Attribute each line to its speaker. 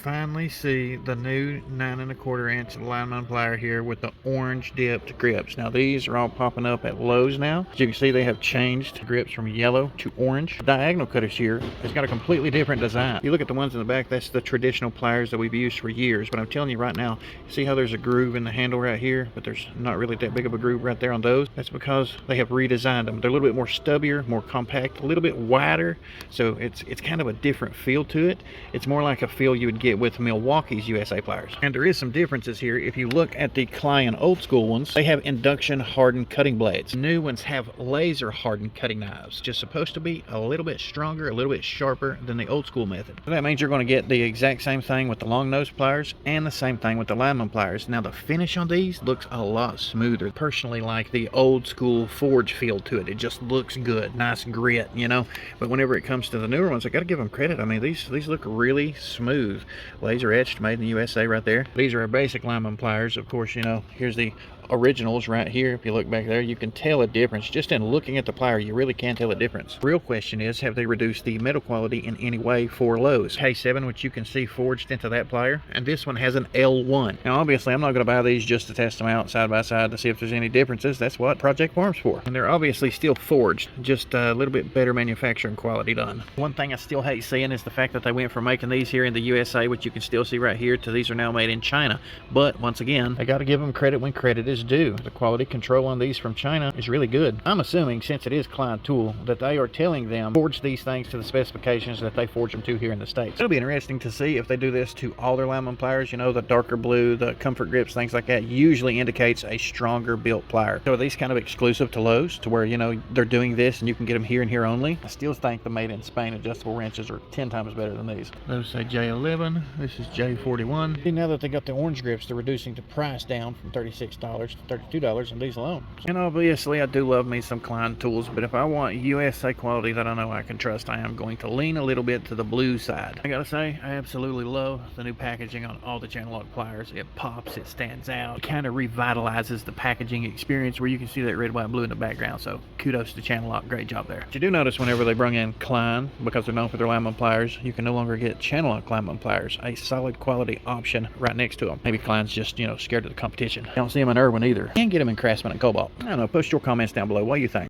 Speaker 1: finally see the new 9¼ inch lineman plier here with the orange dipped grips. Now these are all popping up at Lowe's now. As you can see, they have changed grips from yellow to orange. The diagonal cutters here has got a completely different design. You look at the ones in the back, that's the traditional pliers that we've used for years. But I'm telling you right now, see how there's a groove in the handle right here, but there's not really that big of a groove right there on those. That's because they have redesigned them. They're a little bit more stubbier, more compact, a little bit wider. So it's kind of a different feel to it. It's more like a feel you would get with Milwaukee's USA pliers. And there is some differences here. If you look at the Klein old school ones, they have induction hardened cutting blades. New ones have laser hardened cutting knives. Just supposed to be a little bit stronger, a little bit sharper than the old school method. So that means you're going to get the exact same thing with the long nose pliers and the same thing with the lineman pliers. Now the finish on these looks a lot smoother. Personally, like the old school forge feel to it. It just looks good, nice grit, you know. But whenever it comes to the newer ones, I got to give them credit. I mean, these look really smooth. Laser etched, made in the USA right there. These are our basic lineman pliers. Of course, you know, here's the originals right here. If you look back there, you can tell a difference. Just in looking at the plier, you really can tell a difference. Real question is, have they reduced the metal quality in any way for Lowe's? K7, which you can see forged into that plier, and this one has an L1. Now obviously I'm not going to buy these just to test them out side by side to see if there's any differences. That's what Project Farm's for. And they're obviously still forged, just a little bit better manufacturing quality done. One thing I still hate seeing is the fact that they went from making these here in the USA, which you can still see right here, to these are now made in China. But once again, I got to give them credit when credit is due. The quality control on these from China is really good. I'm assuming, since it is Klein Tool, that they are telling them forge these things to the specifications that they forge them to here in the States. It'll be interesting to see if they do this to all their lineman pliers. You know, the darker blue, the comfort grips, things like that usually indicates a stronger built plier. So are these kind of exclusive to Lowe's, to where, you know, they're doing this and you can get them here and here only? I still think the made in Spain adjustable wrenches are 10 times better than these. Those say J11, this is J41. See, now that they got the orange grips, they're reducing the price down from $36 to $32 on these alone. And obviously I do love me some Klein tools, but if I want USA quality that I know I can trust, I am going to lean a little bit to the blue side. I gotta say, I absolutely love the new packaging on all the channel lock pliers. It pops, it stands out, it kind of revitalizes the packaging experience where you can see that red, white, blue in the background. So kudos to channel lock, great job there. But you do notice whenever they bring in Klein, because they're known for their lineman pliers, you can no longer get channel lock lineman pliers, a solid quality option right next to them. Maybe Klein's just, you know, scared of the competition. I don't see them in Irwin either. You can get them in Craftsman and Cobalt. I don't know, post your comments down below. What do you think?